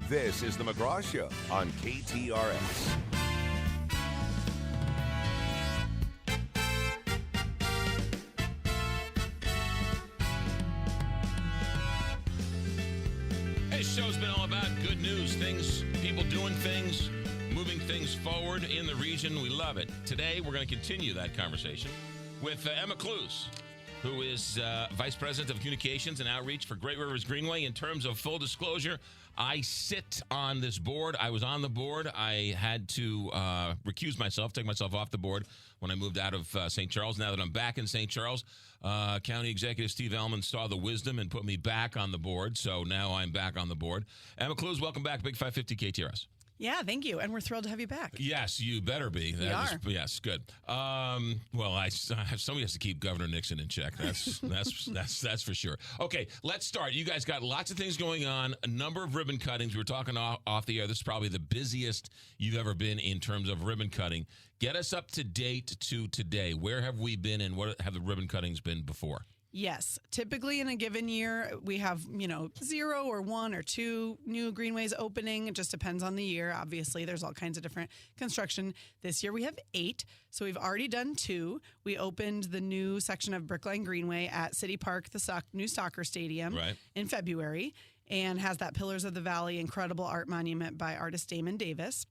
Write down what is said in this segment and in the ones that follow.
This is the McGraw Show on KTRS. This show's been all about good news, things, people doing things, moving things forward in the region. We love it. Today, we're going to continue that conversation with Emma Klues, who is Vice President of Communications and Outreach for Great Rivers Greenway. In terms of full disclosure, I sit on this board. I was on the board. I had to recuse myself, take myself off the board when I moved out of St. Charles. Now that I'm back in St. Charles, County Executive Steve Ellman saw the wisdom and put me back on the board. So now I'm back on the board. Emma Klues, welcome back, Big 550 KTRS. Yeah, thank you. And we're thrilled to have you back. Yes, you better be. Yes, good. Well, somebody has to keep Governor Nixon in check. That's for sure. Okay, let's start. You guys got lots of things going on, a number of ribbon cuttings. We were talking off the air. This is probably the busiest you've ever been in terms of ribbon cutting. Get us up to date to today. Where have we been and what have the ribbon cuttings been before? Yes. Typically in a given year, we have, 0 or 1 or 2 new greenways opening. It just depends on the year. Obviously, there's all kinds of different construction. This year we have 8. So we've already done 2. We opened the new section of Brickline Greenway at City Park, the new soccer stadium, in February, and has that Pillars of the Valley incredible art monument by artist Damon Davis.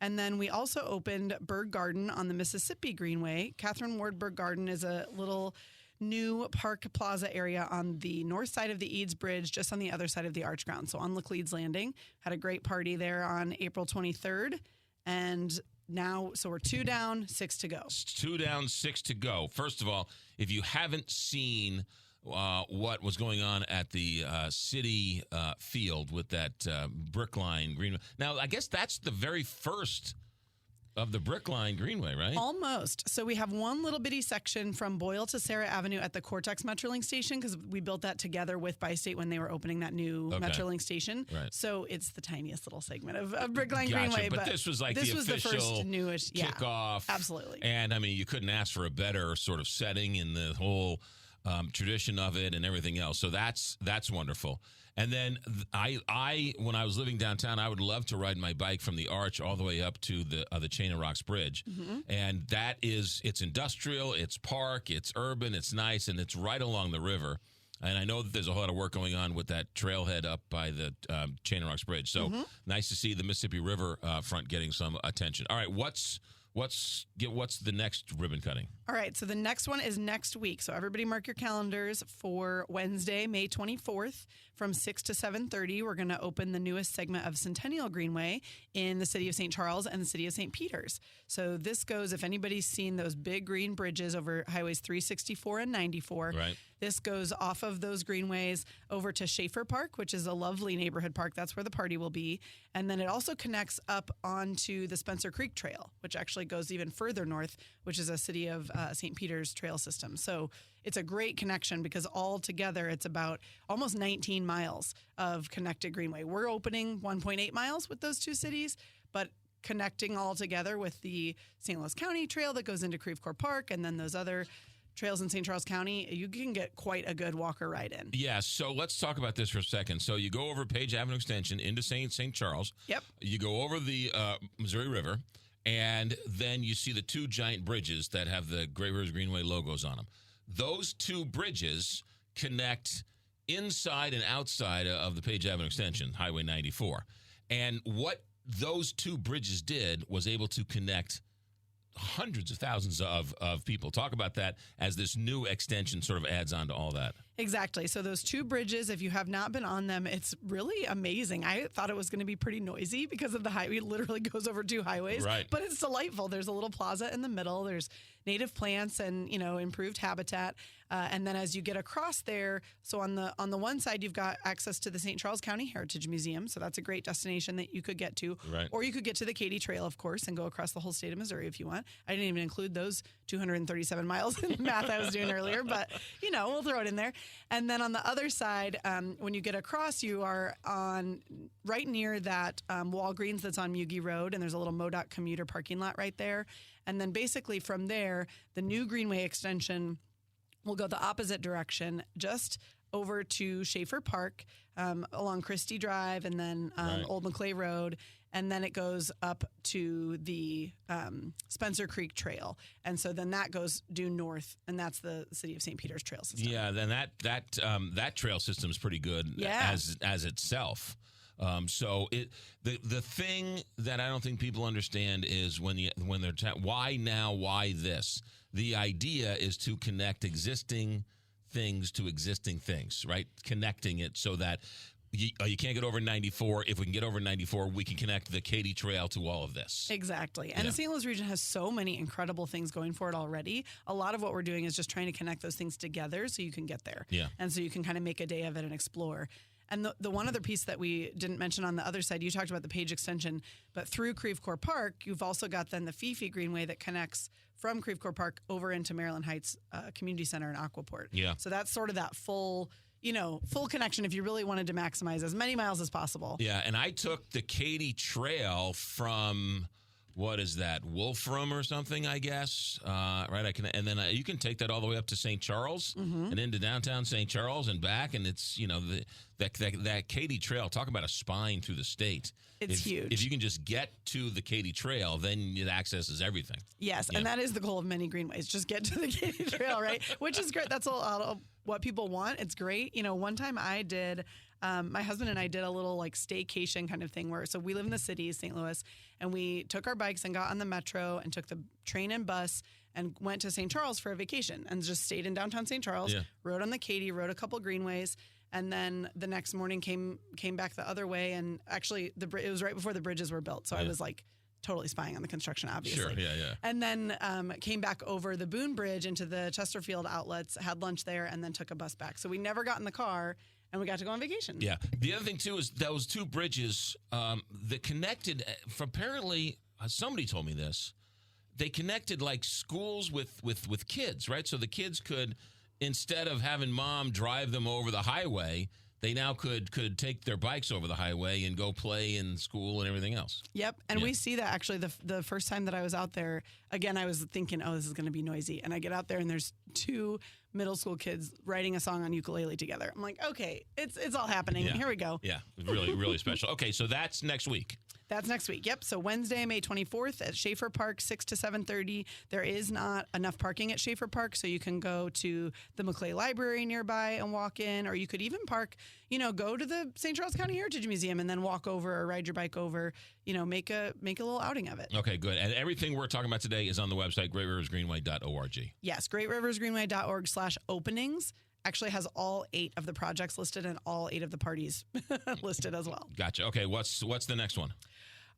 And then we also opened Berg Garden on the Mississippi Greenway. Catherine Ward Berg Garden is a little new park plaza area on the north side of the Eads Bridge, just on the other side of the arch ground. So on Laclede's Landing. Had a great party there on April 23rd. And now, so we're 2 down, 6 to go. 2 down, 6 to go. First of all, if you haven't seen what was going on at the city field with that Brickline Greenway. Now, I guess that's the very first of the Brickline Greenway, right? Almost. So we have one little bitty section from Boyle to Sarah Avenue at the Cortex Metrolink station because we built that together with Bi-State when they were opening that new Metrolink station. Right. So it's the tiniest little segment of Brickline Greenway. But this was like the official newish kickoff. Absolutely. And, I mean, you couldn't ask for a better sort of setting in the whole tradition of it and everything else. So that's wonderful. And then I when I was living downtown, I would love to ride my bike from the Arch all the way up to the Chain of Rocks Bridge. Mm-hmm. And it's industrial, it's park, it's urban, it's nice, and it's right along the river. And I know that there's a whole lot of work going on with that trailhead up by the Chain of Rocks Bridge. So nice to see the Mississippi River front getting some attention. All right, what's the next ribbon cutting? All right, so the next one is next week. So everybody mark your calendars for Wednesday, May 24th from 6 to 7:30. We're going to open the newest segment of Centennial Greenway in the city of St. Charles and the city of St. Peters. So this goes, if anybody's seen those big green bridges over highways 364 and 94, this goes off of those greenways over to Schaefer Park, which is a lovely neighborhood park. That's where the party will be. And then it also connects up onto the Spencer Creek Trail, which actually goes even further north, which is a city of St. Peter's trail system. So it's a great connection because all together it's about almost 19 miles of connected greenway. We're opening 1.8 miles with those two cities, but connecting all together with the St. Louis County Trail that goes into Creve Coeur Park and then those other trails in St. Charles County, you can get quite a good walker ride in. Yeah, so let's talk about this for a second. So you go over Page Avenue Extension into St. Charles. Yep. You go over the Missouri River. And then you see the 2 giant bridges that have the Great Rivers Greenway logos on them. Those 2 bridges connect inside and outside of the Page Avenue Extension, Highway 94. And what those 2 bridges did was able to connect hundreds of thousands of people. Talk about that as this new extension sort of adds on to all that. Exactly. So those 2 bridges, if you have not been on them, it's really amazing. I thought it was going to be pretty noisy because of the highway. It literally goes over 2 highways. Right. But it's delightful. There's a little plaza in the middle. There's native plants and, improved habitat. And then as you get across there, so on the one side, you've got access to the St. Charles County Heritage Museum. So that's a great destination that you could get to. Right. Or you could get to the Katy Trail, of course, and go across the whole state of Missouri if you want. I didn't even include those 237 miles in the math I was doing earlier, but, we'll throw it in there. And then on the other side, when you get across, you are on right near that Walgreens that's on Mugie Road, and there's a little MoDOT commuter parking lot right there. And then basically from there, the new Greenway extension will go the opposite direction, just over to Schaefer Park along Christie Drive and then Old McClay Road. And then it goes up to the Spencer Creek Trail. And so then that goes due north, and that's the City of St. Peter's trail system. Yeah, then that trail system is pretty good as itself. So the thing that I don't think people understand is when they're why now, why this? The idea is to connect existing things to existing things, right? Connecting it so that you can't get over 94. If we can get over 94, we can connect the Katy Trail to all of this. Exactly. And the St. Louis region has so many incredible things going for it already. A lot of what we're doing is just trying to connect those things together so you can get there. Yeah. And so you can kind of make a day of it and explore. And the one other piece that we didn't mention on the other side, you talked about the Page extension, but through Creve Coeur Park, you've also got then the Fifi Greenway that connects from Creve Coeur Park over into Maryland Heights Community Center and Aquaport. Yeah. So that's sort of that full connection if you really wanted to maximize as many miles as possible. Yeah, and I took the Katy Trail from, what is that, Wolfram or something, I guess, right? And then you can take that all the way up to St. Charles and into downtown St. Charles and back, and it's, that Katy Trail, talk about a spine through the state. It's huge. If you can just get to the Katy Trail, then it accesses everything. Yes, and that is the goal of many greenways, just get to the Katy Trail, right? Which is great. That's all what people want. It's great. One time I did, my husband and I did a little like staycation kind of thing so we live in the city, St. Louis, and we took our bikes and got on the metro and took the train and bus and went to St. Charles for a vacation and just stayed in downtown St. Charles, rode on the Katy, rode a couple greenways. And then the next morning came back the other way. And actually, it was right before the bridges were built. So I was like totally spying on the construction, obviously. Sure, yeah. And then came back over the Boone Bridge into the Chesterfield outlets, had lunch there, and then took a bus back. So we never got in the car, and we got to go on vacation. Yeah. The other thing, too, is those two bridges that connected, apparently, somebody told me this, they connected like schools with kids, right? So the kids could, instead of having mom drive them over the highway, they now could take their bikes over the highway and go play in school and everything else. Yep. And we see that actually the first time that I was out there, again, I was thinking, oh, this is going to be noisy. And I get out there and there's two middle school kids writing a song on ukulele together. I'm like, okay, it's all happening. Yeah. Here we go. Yeah. Really, really special. Okay. So that's next week. That's next week. Yep. So Wednesday, May 24th at Schaefer Park, 6 to 7:30. There is not enough parking at Schaefer Park, so you can go to the McClay Library nearby and walk in, or you could even park, go to the St. Charles County Heritage Museum and then walk over or ride your bike over, make a little outing of it. Okay, good. And everything we're talking about today is on the website, greatriversgreenway.org. Yes, greatriversgreenway.org/openings. Actually has all 8 of the projects listed and all 8 of the parties listed as well. Gotcha. Okay, what's the next one?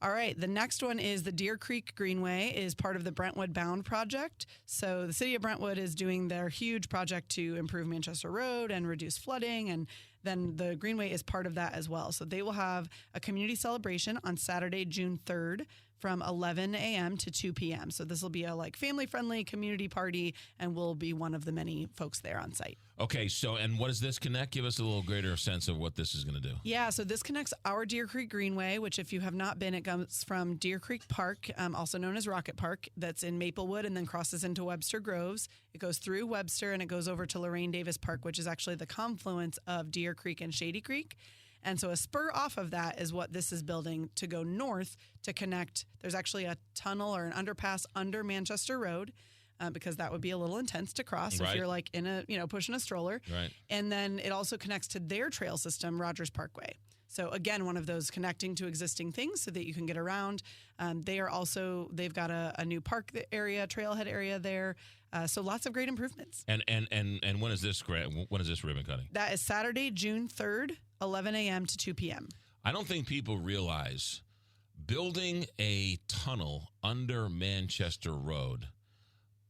All right, the next one is the Deer Creek Greenway is part of the Brentwood Bound project. So the city of Brentwood is doing their huge project to improve Manchester Road and reduce flooding, and then the Greenway is part of that as well. So they will have a community celebration on Saturday, June 3rd from 11 a.m. to 2 p.m. So this will be a family-friendly community party, and we'll be one of the many folks there on site. Okay, so and what does this connect? Give us a little greater sense of what this is going to do. Yeah, so this connects our Deer Creek Greenway, which if you have not been, it comes from Deer Creek Park, also known as Rocket Park, that's in Maplewood and then crosses into Webster Groves. It goes through Webster and it goes over to Lorraine Davis Park, which is actually the confluence of Deer Creek and Shady Creek. And so a spur off of that is what this is building to go north to connect. There's actually a tunnel or an underpass under Manchester Road because that would be a little intense to cross if you're like in a, pushing a stroller. Right. And then it also connects to their trail system, Rogers Parkway. So again, one of those connecting to existing things so that you can get around. They've got a new park area, trailhead area there. So lots of great improvements. And when is this ribbon cutting? That is Saturday, June 3rd, 11 a.m. to 2 p.m. I don't think people realize building a tunnel under Manchester Road,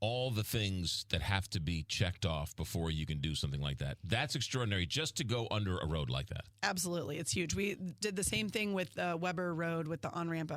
all the things that have to be checked off before you can do something like that. That's extraordinary just to go under a road like that. Absolutely. It's huge. We did the same thing with Weber Road with the on-ramp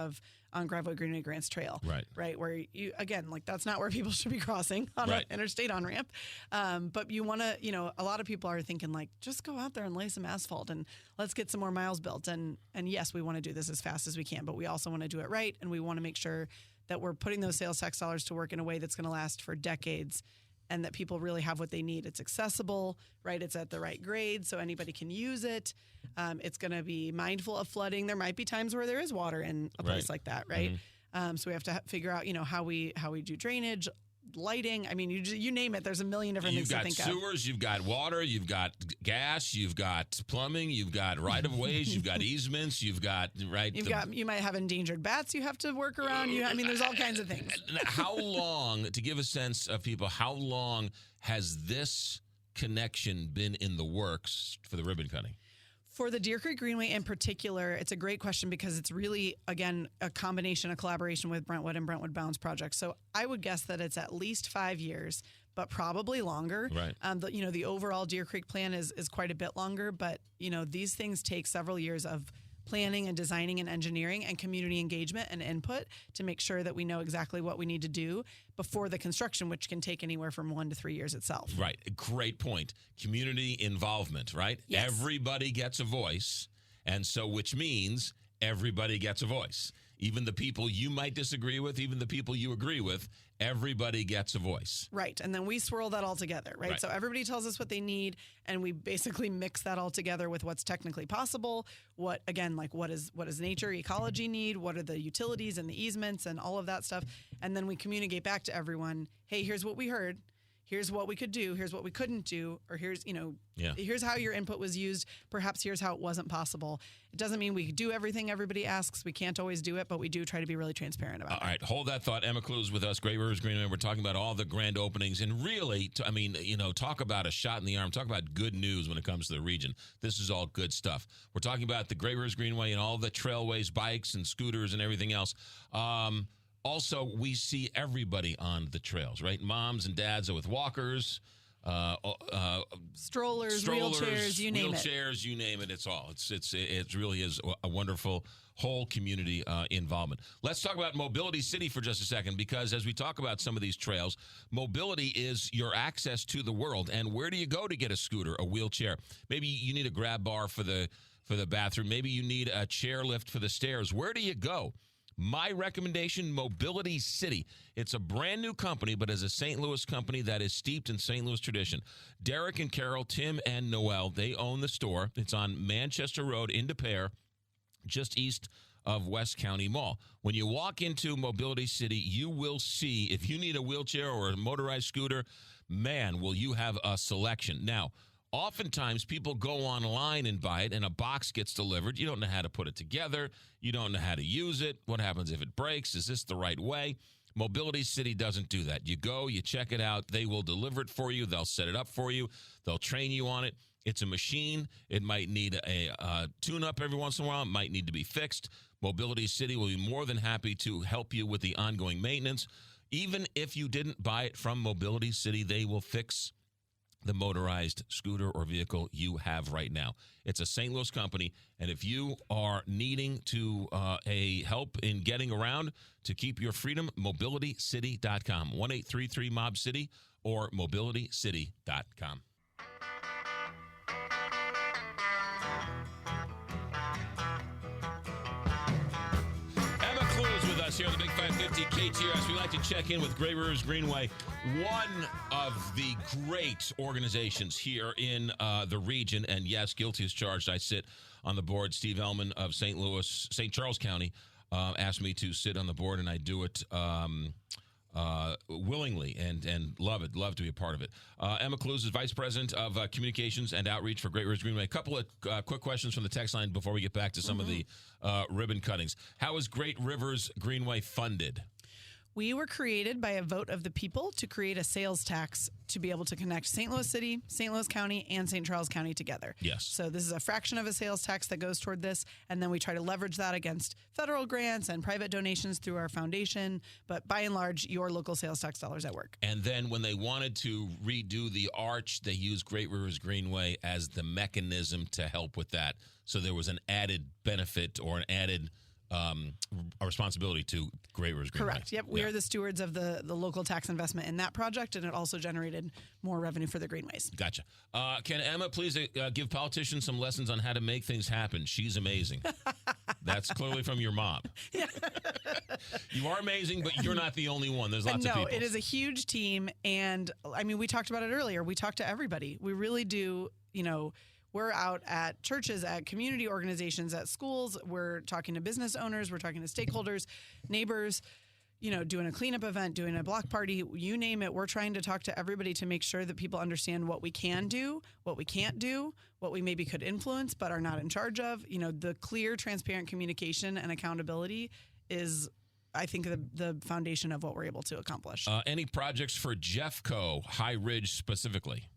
on Greenway Greenway Grants Trail. Right. Where you, again, that's not where people should be crossing on an interstate on-ramp. But you want to, a lot of people are thinking just go out there and lay some asphalt and let's get some more miles built. And yes, we want to do this as fast as we can, but we also want to do it right. And we want to make sure that we're putting those sales tax dollars to work in a way that's going to last for decades and that people really have what they need. It's accessible, right? It's at the right grade, so anybody can use it. It's going to be mindful of flooding. There might be times where there is water in a place like that, right? So we have to figure out, how we do drainage, lighting. I mean, you name it. There's a million different things to think of. You've got sewers, you've got water, you've got gas, you've got plumbing, you've got right-of-ways, you've got easements, you've got, you might have endangered bats you have to work around. There's all kinds of things. How long, to give a sense of people, how long has this connection been in the works for the ribbon cutting? For the Deer Creek Greenway in particular, it's a great question because it's really, again, a collaboration with Brentwood and Brentwood Bounds Project. So I would guess that it's at least 5 years, but probably longer. Right. The overall Deer Creek plan is quite a bit longer, but, these things take several years of planning and designing and engineering and community engagement and input to make sure that we know exactly what we need to do before the construction, which can take anywhere from 1 to 3 years itself. Right. Great point. Community involvement, right? Yes. Everybody gets a voice, and so which means everybody gets a voice. Even the people you might disagree with, even the people you agree with, everybody gets a voice. Right. And then we swirl that all together, right? So everybody tells us what they need, and we basically mix that all together with what's technically possible. What does nature, ecology need? What are the utilities and the easements and all of that stuff? And then we communicate back to everyone, hey, here's what we heard. Here's what we could do. Here's what we couldn't do. Or here's how your input was used. Perhaps here's how it wasn't possible. It doesn't mean we do everything everybody asks. We can't always do it, but we do try to be really transparent about it. All right. Hold that thought. Emma Klues with us, Great Rivers Greenway. We're talking about all the grand openings. And really, talk about a shot in the arm. Talk about good news when it comes to the region. This is all good stuff. We're talking about the Great Rivers Greenway and all the trailways, bikes and scooters and everything else. Also, we see everybody on the trails, right? Moms and dads are with walkers, strollers, wheelchairs, you name it. Wheelchairs, you name it. It's all. It really is a wonderful whole community involvement. Let's talk about Mobility City for just a second, because as we talk about some of these trails, mobility is your access to the world. And where do you go to get a scooter, a wheelchair? Maybe you need a grab bar for the bathroom. Maybe you need a chair lift for the stairs. Where do you go? My recommendation, Mobility City. It's a brand new company, but as a St. Louis company that is steeped in St. Louis tradition. Derek and Carol, Tim and Noel, they own the store. It's on Manchester Road in Des Peres, just east of West County Mall. When you walk into Mobility City, you will see, if you need a wheelchair or a motorized scooter, man, will you have a selection. Now, oftentimes, people go online and buy it, and a box gets delivered. You don't know how to put it together. You don't know how to use it. What happens if it breaks? Is this the right way? Mobility City doesn't do that. You go, you check it out. They will deliver it for you. They'll set it up for you. They'll train you on it. It's a machine. It might need a tune-up every once in a while. It might need to be fixed. Mobility City will be more than happy to help you with the ongoing maintenance. Even if you didn't buy it from Mobility City, they will fix the motorized scooter or vehicle you have right now. It's a St. Louis company, and if you are needing to a help in getting around to keep your freedom, mobilitycity.com, 1-833-MOB-CITY or mobilitycity.com. Here on the Big 550 KTRS. We like to check in with Great Rivers Greenway, one of the great organizations here in the region. And yes, guilty as charged. I sit on the board. Steve Ellman of St. Charles County asked me to sit on the board, and I do it willingly and love to be a part of it. Emma Klues is Vice President of Communications and Outreach for Great Rivers Greenway. A couple of quick questions from the text line before we get back to some of the ribbon cuttings. How is Great Rivers Greenway funded? We were created by a vote of the people to create a sales tax to be able to connect St. Louis City, St. Louis County, and St. Charles County together. Yes. So this is a fraction of a sales tax that goes toward this, and then we try to leverage that against federal grants and private donations through our foundation. But by and large, your local sales tax dollars at work. And then when they wanted to redo the arch, they used Great Rivers Greenway as the mechanism to help with that. So there was an added benefit or an added a responsibility to Great Rivers Greenway. Correct. Yep. We are the stewards of the local tax investment in that project, and it also generated more revenue for the Greenways. Gotcha. Can Emma please give politicians some lessons on how to make things happen? She's amazing. That's clearly from your mom. Yeah. You are amazing, but you're not the only one. There's lots of people. No, it is a huge team, and I mean, we talked about it earlier. We talk to everybody. We really do, we're out at churches, at community organizations, at schools. We're talking to business owners. We're talking to stakeholders, neighbors, doing a cleanup event, doing a block party, you name it. We're trying to talk to everybody to make sure that people understand what we can do, what we can't do, what we maybe could influence but are not in charge of. The clear, transparent communication and accountability is, I think, the foundation of what we're able to accomplish. Any projects for Jeffco, High Ridge specifically?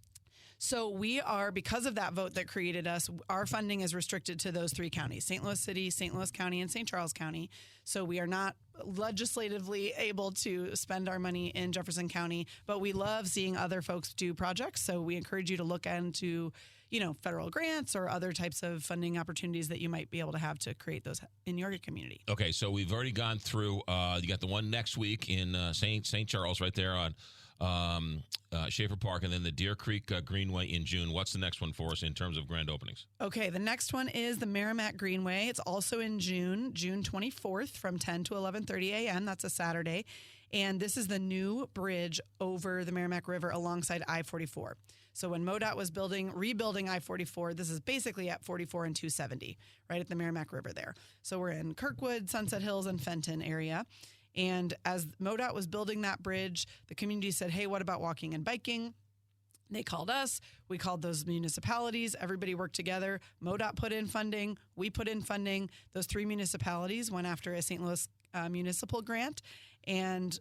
So we are, because of that vote that created us, our funding is restricted to those three counties, St. Louis City, St. Louis County, and St. Charles County. So we are not legislatively able to spend our money in Jefferson County, but we love seeing other folks do projects. So we encourage you to look into, federal grants or other types of funding opportunities that you might be able to have to create those in your community. Okay, so we've already gone through, you got the one next week in St. Charles right there on Schaefer Park, and then the Deer Creek Greenway in June. What's the next one for us in terms of grand openings? Okay, the next one is the Merrimack Greenway. It's also in June 24th from 10 to 11:30 a.m. That's a Saturday. And this is the new bridge over the Merrimack River alongside I-44. So when MoDOT was rebuilding I-44, this is basically at 44 and 270, right at the Merrimack River there. So we're in Kirkwood, Sunset Hills, and Fenton area. And as MoDOT was building that bridge, the community said, hey, what about walking and biking? They called us. We called those municipalities. Everybody worked together. MoDOT put in funding. We put in funding. Those three municipalities went after a St. Louis municipal grant. And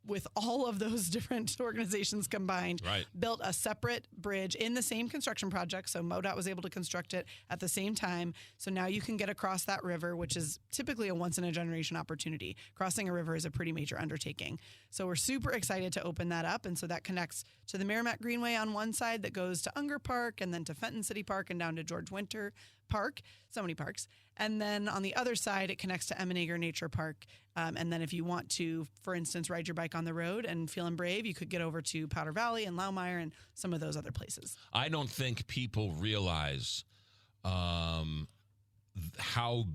with all of those different organizations combined, built a separate bridge in the same construction project. So MoDOT was able to construct it at the same time. So now you can get across that river, which is typically a once-in-a-generation opportunity. Crossing a river is a pretty major undertaking. So we're super excited to open that up. And so that connects to the Merrimack Greenway on one side that goes to Unger Park and then to Fenton City Park and down to George Winter Park. So many parks. And then on the other side, it connects to Emmenager Nature Park. And then if you want to, for instance, ride your bike on the road and feeling brave, you could get over to Powder Valley and Loudmire and some of those other places. I don't think people realize how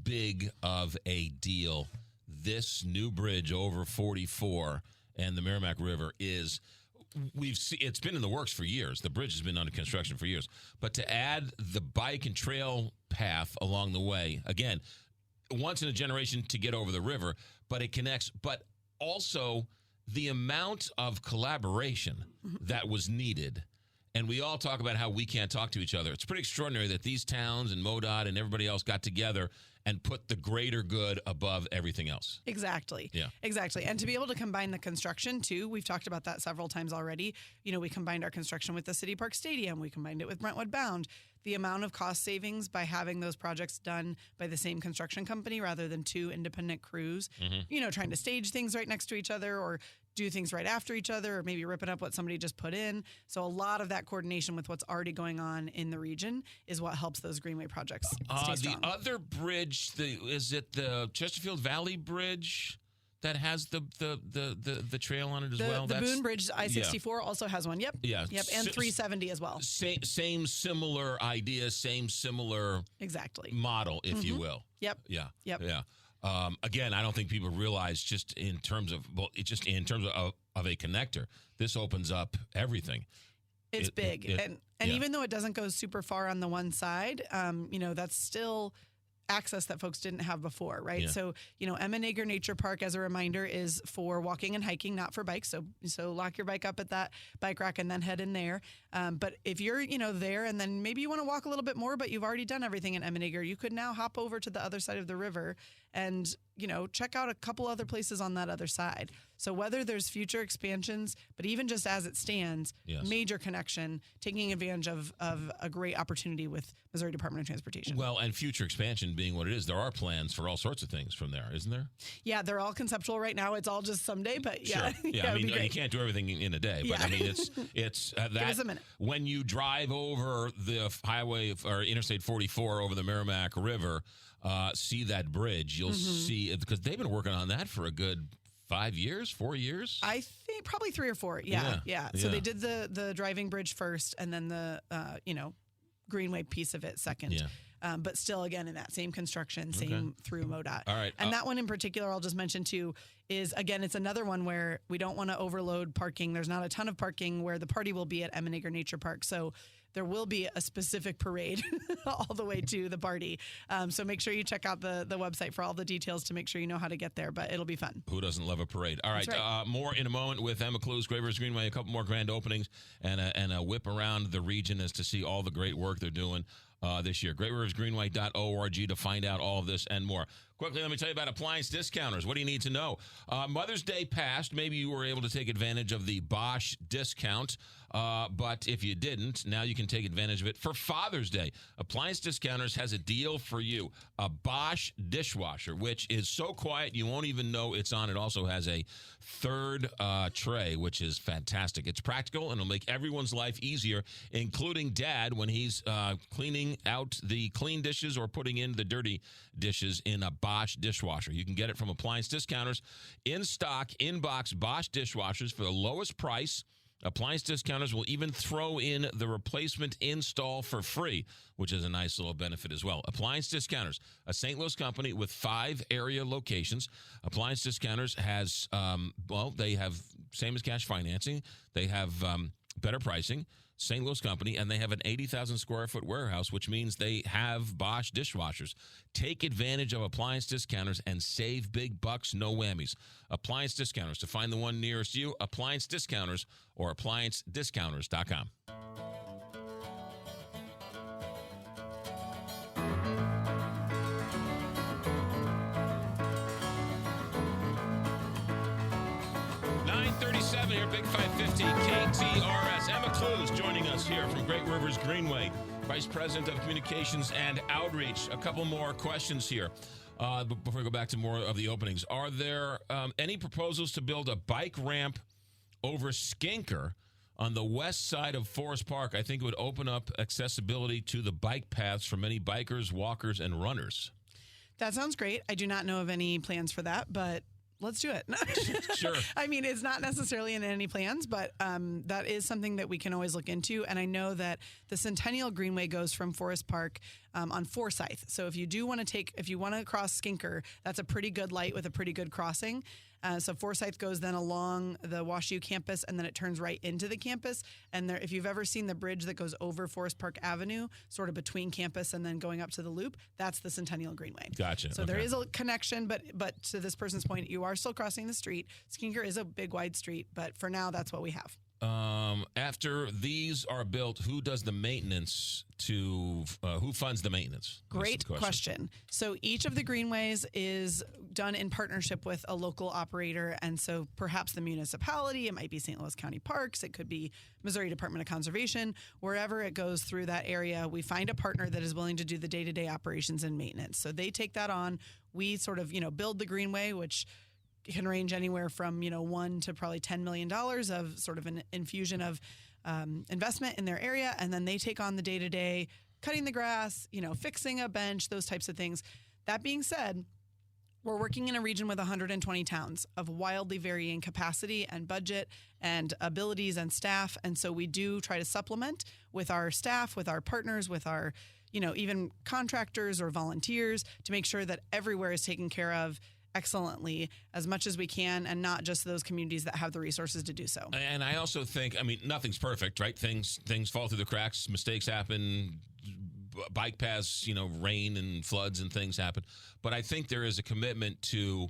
big of a deal this new bridge over 44 and the Merrimack River is. It's been in the works for years. The bridge has been under construction for years. But to add the bike and trail path along the way, again, once in a generation to get over the river, but it connects. But also the amount of collaboration that was needed. And we all talk about how we can't talk to each other. It's pretty extraordinary that these towns and MoDOT and everybody else got together and put the greater good above everything else. Exactly. Yeah. Exactly. And to be able to combine the construction, too, we've talked about that several times already. We combined our construction with the City Park Stadium. We combined it with Brentwood Bound. The amount of cost savings by having those projects done by the same construction company rather than two independent crews, trying to stage things right next to each other or do things right after each other or maybe ripping up what somebody just put in. So a lot of that coordination with what's already going on in the region is what helps those Greenway projects stay strong. The other bridge, is it the Chesterfield Valley Bridge that has the trail on it as well? The Boone Bridge, I-64 also has one. Yep. Yeah. Yep. And 370 as well. Same similar idea, same similar model, if you will. Yep. Yeah. Yep. Yeah. Again, I don't think people realize just in terms of a connector, this opens up everything. It's big. And even though it doesn't go super far on the one side, that's still access that folks didn't have before, right? Yeah. So, Emmenager Nature Park, as a reminder, is for walking and hiking, not for bikes. So lock your bike up at that bike rack and then head in there. But if you're, there and then maybe you want to walk a little bit more, but you've already done everything in Emmenager, you could now hop over to the other side of the river and, check out a couple other places on that other side. So whether there's future expansions, but even just as it stands, major connection, taking advantage of a great opportunity with Missouri Department of Transportation. Well, and future expansion being what it is, there are plans for all sorts of things from there, isn't there? Yeah, they're all conceptual right now. It's all just someday, but Sure. I mean, you can't do everything in a day, but I mean, it's that give us a minute. When you drive over the highway or Interstate 44 over the Merrimack River, see that bridge, you'll see it, because they've been working on that for a good 5 years, 4 years. I think probably 3 or 4. Yeah. So they did the driving bridge first, and then the Greenway piece of it second. Yeah. But still, again, in that same construction, same through MoDOT. All right. And that one in particular, I'll just mention too, is, again, it's another one where we don't want to overload parking. There's not a ton of parking where the party will be at Emmenegger Nature Park. So there will be a specific parade all the way to the party. So make sure you check out the website for all the details to make sure you know how to get there. But it'll be fun. Who doesn't love a parade? All right. That's right. More in a moment with Emma Klues, Great Rivers Greenway, a couple more grand openings, and a whip around the region as to see all the great work they're doing this year. GreatRiversGreenway.org to find out all of this and more. Quickly, let me tell you about appliance discounters. What do you need to know? Mother's Day passed. Maybe you were able to take advantage of the Bosch discount. But if you didn't, now you can take advantage of it for Father's Day. Appliance Discounters has a deal for you. A Bosch dishwasher, which is so quiet you won't even know it's on. It also has a third tray, which is fantastic. It's practical, and it'll make everyone's life easier, including Dad when he's cleaning out the clean dishes or putting in the dirty dishes in a Bosch dishwasher. You can get it from Appliance Discounters. In stock, in-box Bosch dishwashers for the lowest price. Appliance Discounters will even throw in the replacement install for free, which is a nice little benefit as well. Appliance Discounters, a St. Louis company with 5 area locations. Appliance Discounters has, they have same as cash financing. They have better pricing. St. Louis company, and they have an 80,000 square foot warehouse, which means they have Bosch dishwashers. Take advantage of Appliance Discounters and save big bucks, no whammies. Appliance Discounters. To find the one nearest you, Appliance Discounters or ApplianceDiscounters.com. Here, Big 550 KTRS. Emma Klues joining us here from Great Rivers Greenway, Vice President of Communications and Outreach. A couple more questions here before we go back to more of the openings. Are there any proposals to build a bike ramp over Skinker on the west side of Forest Park? I think it would open up accessibility to the bike paths for many bikers, walkers, and runners. That sounds great. I do not know of any plans for that, but let's do it. Sure. I mean, it's not necessarily in any plans, but that is something that we can always look into. And I know that the Centennial Greenway goes from Forest Park on Forsyth. So if you want to cross Skinker, that's a pretty good light with a pretty good crossing. So Forsyth goes then along the WashU campus, and then it turns right into the campus. And if you've ever seen the bridge that goes over Forest Park Avenue, sort of between campus and then going up to the loop, that's the Centennial Greenway. Gotcha. So there is a connection, but to this person's point, you are still crossing the street. Skinker is a big, wide street, but for now, that's what we have. After these are built, who does the maintenance who funds the maintenance? Great question. So each of the greenways is done in partnership with a local operator. And so perhaps the municipality, it might be St. Louis County Parks, it could be Missouri Department of Conservation, wherever it goes through that area, we find a partner that is willing to do the day-to-day operations and maintenance. So they take that on. We sort of, build the greenway, which can range anywhere from, $1 to probably $10 million of sort of an infusion of investment in their area. And then they take on the day-to-day cutting the grass, fixing a bench, those types of things. That being said, we're working in a region with 120 towns of wildly varying capacity and budget and abilities and staff. And so we do try to supplement with our staff, with our partners, with our, even contractors or volunteers to make sure that everywhere is taken care of excellently as much as we can, and not just those communities that have the resources to do so. And I also think, nothing's perfect, right? Things fall through the cracks, mistakes happen, bike paths, rain and floods and things happen. But I think there is a commitment to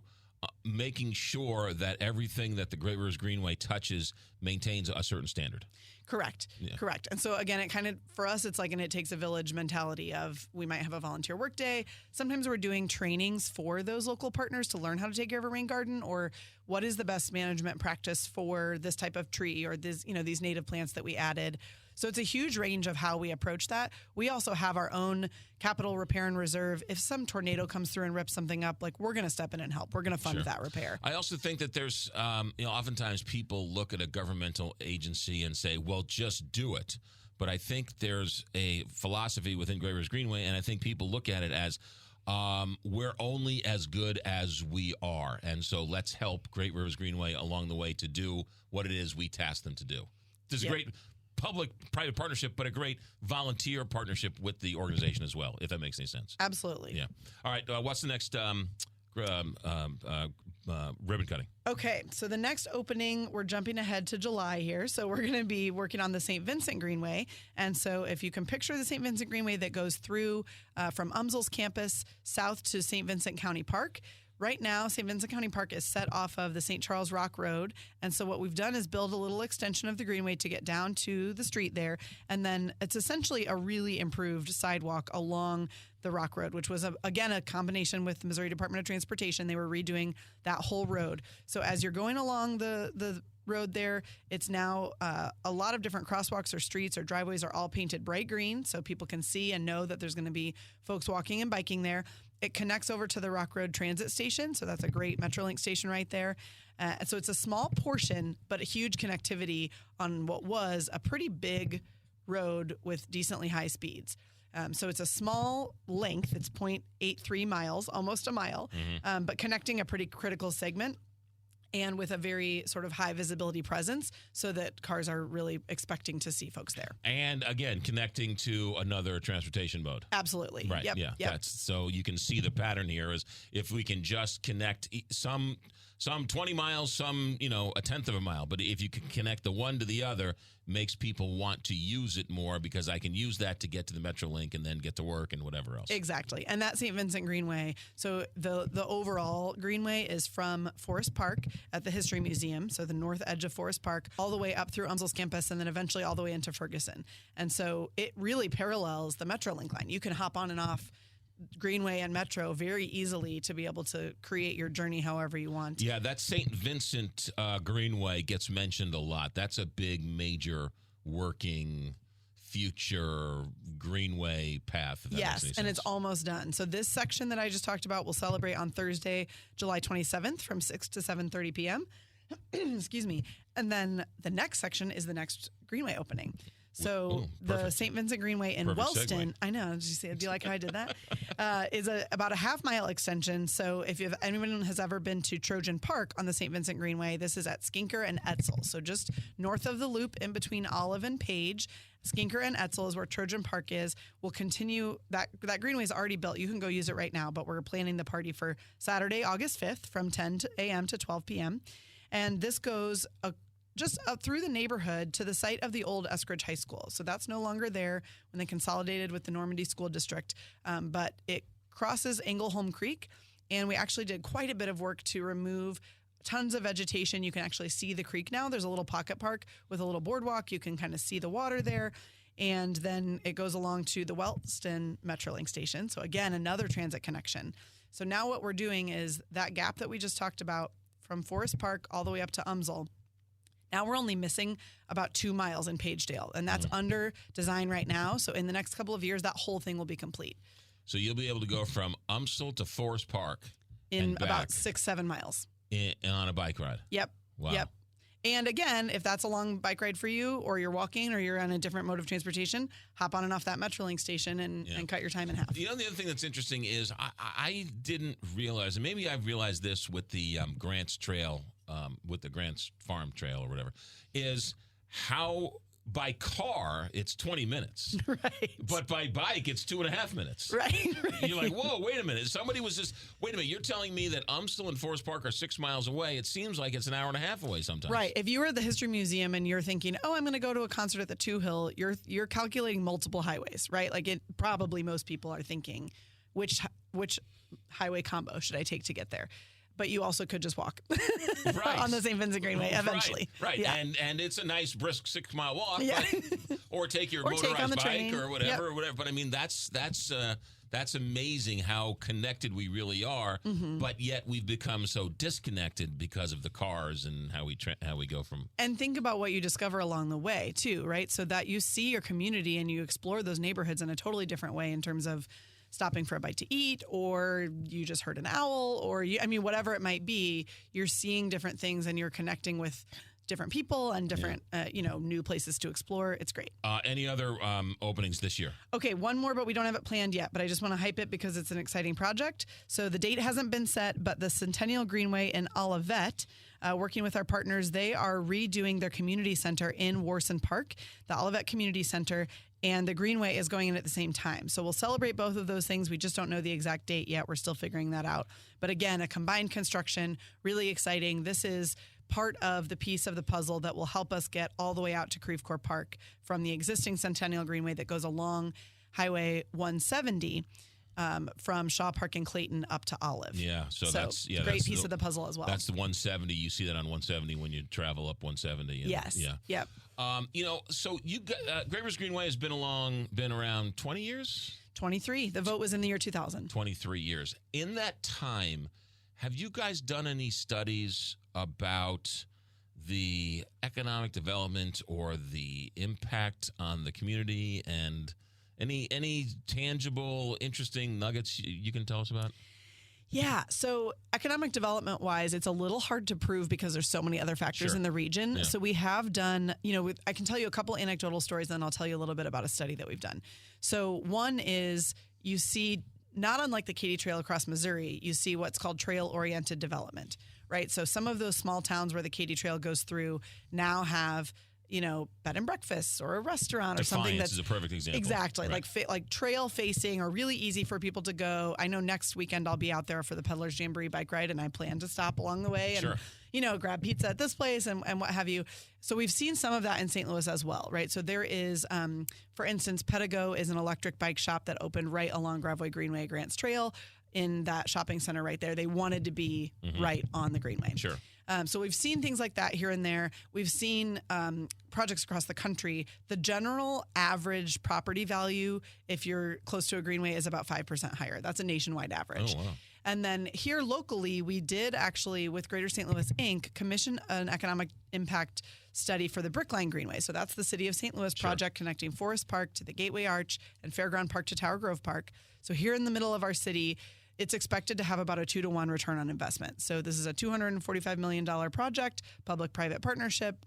making sure that everything that the Great Rivers Greenway touches maintains a certain standard. Correct. Yeah. Correct. And so again, it kind of, for us, it's like an it takes a village mentality of we might have a volunteer work day. Sometimes we're doing trainings for those local partners to learn how to take care of a rain garden, or what is the best management practice for this type of tree or this, these native plants that we added. So it's a huge range of how we approach that. We also have our own capital repair and reserve. If some tornado comes through and rips something up, we're going to step in and help. We're going to fund that repair. I also think that there's, oftentimes people look at a governmental agency and say, well, just do it. But I think there's a philosophy within Great Rivers Greenway, and I think people look at it as, we're only as good as we are. And so let's help Great Rivers Greenway along the way to do what it is we task them to do. This is a great public-private partnership, but a great volunteer partnership with the organization as well, if that makes any sense. Absolutely. Yeah. All right. What's the next ribbon cutting? Okay, so the next opening, we're jumping ahead to July here. So we're going to be working on the St. Vincent Greenway. And so if you can picture the St. Vincent Greenway that goes through from UMSL's campus south to St. Vincent County Park. Right now, St. Vincent County Park is set off of the St. Charles Rock Road. And so what we've done is build a little extension of the Greenway to get down to the street there. And then it's essentially a really improved sidewalk along the Rock Road, which was, again, a combination with the Missouri Department of Transportation. They were redoing that whole road. So as you're going along the road there, it's now a lot of different crosswalks or streets or driveways are all painted bright green so people can see and know that there's going to be folks walking and biking there. It connects over to the Rock Road Transit Station, so that's a great Metrolink station right there. So it's a small portion, but a huge connectivity on what was a pretty big road with decently high speeds. So it's a small length. It's 0.83 miles, almost a mile, but connecting a pretty critical segment and with a very sort of high visibility presence so that cars are really expecting to see folks there. And again, connecting to another transportation mode. Absolutely. Right. Yep. Yeah. Yep. That's, so you can see the pattern here is if we can just connect some 20 miles, some, a tenth of a mile. But if you can connect the one to the other, makes people want to use it more because I can use that to get to the Metrolink and then get to work and whatever else. Exactly. And that St. Vincent Greenway, so the overall Greenway is from Forest Park at the History Museum, so the north edge of Forest Park, all the way up through UMSL's campus and then eventually all the way into Ferguson. And so it really parallels the Metrolink line. You can hop on and off Greenway and Metro very easily to be able to create your journey however you want. Yeah, that St. Vincent Greenway gets mentioned a lot. That's a big, major working future Greenway path. If that makes any sense. And it's almost done. So this section that I just talked about will celebrate on Thursday, July 27th from 6 to 7:30 p.m. Excuse me. And then the next section is the next Greenway opening. So the St. Vincent Greenway in Wellston, segue. I know, did you see? Do you like how I did that? Is about a half-mile extension. So if anyone has ever been to Trojan Park on the St. Vincent Greenway, this is at Skinker and Etzel. So just north of the loop in between Olive and Page, Skinker and Etzel is where Trojan Park is. We'll continue, that Greenway is already built. You can go use it right now, but we're planning the party for Saturday, August 5th from 10 a.m. to 12 p.m. And this goes just up through the neighborhood to the site of the old Eskridge High School. So that's no longer there when they consolidated with the Normandy School District, but it crosses Engleholm Creek, and we actually did quite a bit of work to remove tons of vegetation. You can actually see the creek now. There's a little pocket park with a little boardwalk. You can kind of see the water there, and then it goes along to the Wellston Metrolink station. So again, another transit connection. So now what we're doing is that gap that we just talked about from Forest Park all the way up to UMSL. Now we're only missing about 2 miles in Pagedale, and that's under design right now. So in the next couple of years, that whole thing will be complete. So you'll be able to go from UMSL to Forest Park in about 6-7 miles. On a bike ride. Yep. Wow. Yep. And again, if that's a long bike ride for you, or you're walking, or you're on a different mode of transportation, hop on and off that Metrolink station and cut your time in half. The other thing that's interesting is I didn't realize, and maybe I've realized this with the Grants Trail, with the Grants Farm Trail or whatever, is how by car it's 20 minutes. Right. But by bike it's 2.5 minutes. Right. You're like, whoa, wait a minute. Somebody was just, wait a minute, you're telling me that UMSL and Forest Park are 6 miles away. It seems like it's an hour and a half away sometimes. Right. If you were at the History Museum and you're thinking, oh, I'm going to go to a concert at the Two Hill, you're calculating multiple highways, right? Like probably most people are thinking, which highway combo should I take to get there? But you also could just walk on the St. Vincent Greenway eventually. Right. Yeah. And it's a nice brisk 6 mile walk. Yeah. Or take your motorized bike or whatever. But I mean, that's amazing how connected we really are. Mm-hmm. But yet we've become so disconnected because of the cars and how we go from. And think about what you discover along the way too, right? So that you see your community and you explore those neighborhoods in a totally different way in terms of stopping for a bite to eat, or you just heard an owl, or whatever it might be, you're seeing different things and you're connecting with different people and different, new places to explore. It's great. Any other openings this year? Okay, one more, but we don't have it planned yet. But I just want to hype it because it's an exciting project. So the date hasn't been set, but the Centennial Greenway in Olivet, working with our partners, they are redoing their community center in Warson Park, the Olivet Community Center, and the Greenway is going in at the same time. So we'll celebrate both of those things. We just don't know the exact date yet. We're still figuring that out. But again, a combined construction, really exciting. This is part of the piece of the puzzle that will help us get all the way out to Creve Coeur Park from the existing Centennial Greenway that goes along Highway 170 from Shaw Park and Clayton up to Olive. Yeah, so that's a great piece of the puzzle as well. That's the 170. You see that on 170 when you travel up 170. Yes. Yeah. Yep. So you got, Great Rivers Greenway has been around 20 years? 23. The vote was in the year 2000. 23 years. In that time, have you guys done any studies about the economic development or the impact on the community and any tangible, interesting nuggets you can tell us about? Yeah. So economic development wise, it's a little hard to prove because there's so many other factors in the region. Yeah. So we have done, I can tell you a couple anecdotal stories, and then I'll tell you a little bit about a study that we've done. So one is you see, not unlike the Katy Trail across Missouri, you see what's called trail-oriented development, right? So some of those small towns where the Katy Trail goes through now have bed and breakfasts or a restaurant or something that's is a perfect example. Exactly. Right. Like trail facing or really easy for people to go. I know next weekend I'll be out there for the Peddlers Jamboree bike ride, and I plan to stop along the way and, grab pizza at this place and what have you. So we've seen some of that in St. Louis as well, right? So there is, for instance, Pedigo is an electric bike shop that opened right along Gravois Greenway, Grants Trail in that shopping center right there. They wanted to be right on the Greenway. Sure. So we've seen things like that here and there. We've seen projects across the country. The general average property value, if you're close to a greenway, is about 5% higher. That's a nationwide average. Oh, wow. And then here locally, we did actually, with Greater St. Louis, Inc., commission an economic impact study for the Brickline Greenway. So that's the City of St. Louis project connecting Forest Park to the Gateway Arch and Fairground Park to Tower Grove Park. So here in the middle of our city, it's expected to have about a 2-to-1 return on investment. So this is a $245 million project, public-private partnership,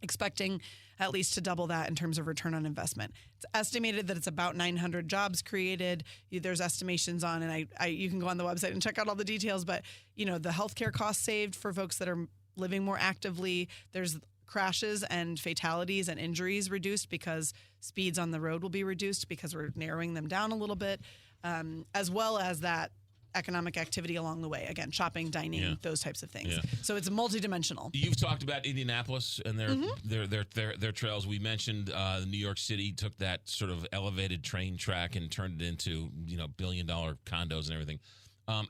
expecting at least to double that in terms of return on investment. It's estimated that it's about 900 jobs created. There's estimations on, and you can go on the website and check out all the details, but, the healthcare costs saved for folks that are living more actively. There's crashes and fatalities and injuries reduced because speeds on the road will be reduced because we're narrowing them down a little bit. As well as that economic activity along the way. Again, shopping, dining, those types of things. Yeah. So it's multidimensional. You've talked about Indianapolis and their trails. We mentioned New York City took that sort of elevated train track and turned it into billion-dollar condos and everything.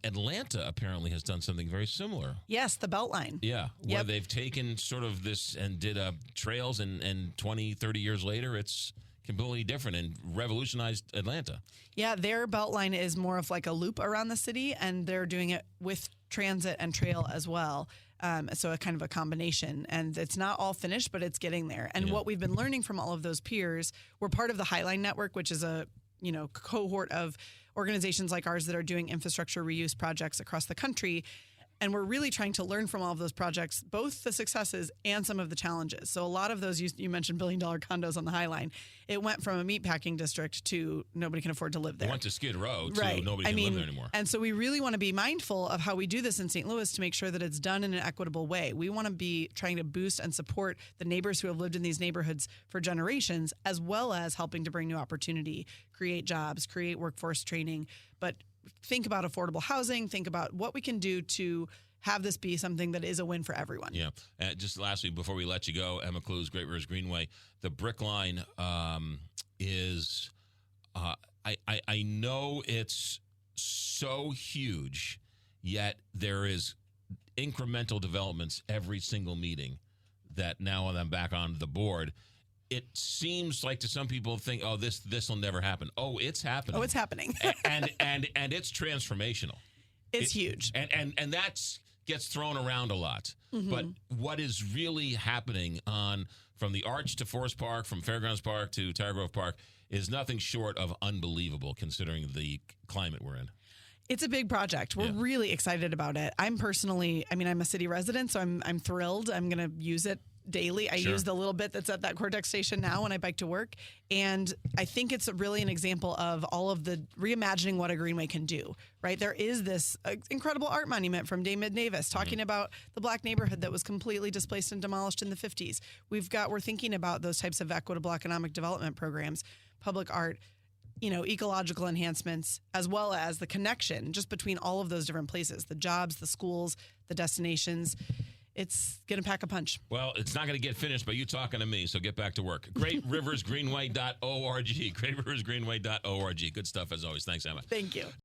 Atlanta apparently has done something very similar. Yes, the Beltline. Yeah, where they've taken sort of this and did trails, and 20, 30 years later, it's completely different and revolutionized Atlanta. Yeah, their Beltline is more of like a loop around the city, and they're doing it with transit and trail as well. So a kind of a combination. And it's not all finished, but it's getting there. And what we've been learning from all of those peers, we're part of the Highline Network, which is a cohort of organizations like ours that are doing infrastructure reuse projects across the country. And we're really trying to learn from all of those projects, both the successes and some of the challenges. So a lot of those, you mentioned billion-dollar condos on the High Line. It went from a meatpacking district to nobody can afford to live there. It went to Skid Row to nobody can live there anymore. And so we really want to be mindful of how we do this in St. Louis to make sure that it's done in an equitable way. We want to be trying to boost and support the neighbors who have lived in these neighborhoods for generations, as well as helping to bring new opportunity, create jobs, create workforce training. But think about affordable housing, think about what we can do to have this be something that is a win for everyone. Yeah. Just lastly, before we let you go, Emma Klues, Great Rivers Greenway, the Brick Line is, I know it's so huge, yet there is incremental developments every single meeting that now I'm back on the board. It seems like to some people think, oh, this will never happen. Oh, it's happening. Oh, it's happening. and it's transformational. It's huge. And that's gets thrown around a lot. Mm-hmm. But what is really happening from the Arch to Forest Park, from Fairgrounds Park to Tower Grove Park is nothing short of unbelievable considering the climate we're in. It's a big project. We're really excited about it. I'm a city resident, so I'm thrilled. I'm going to use it daily. I Sure. use the little bit that's at that Cortex station now when I bike to work. And I think it's really an example of all of the reimagining what a Greenway can do, right? There is this incredible art monument from David Navis talking about the Black neighborhood that was completely displaced and demolished in the 50s. We're thinking about those types of equitable economic development programs, public art, ecological enhancements, as well as the connection just between all of those different places, the jobs, the schools, the destinations. It's going to pack a punch. Well, it's not going to get finished by you talking to me, so get back to work. GreatRiversGreenway.org. GreatRiversGreenway.org. Good stuff as always. Thanks, Emma. Thank you.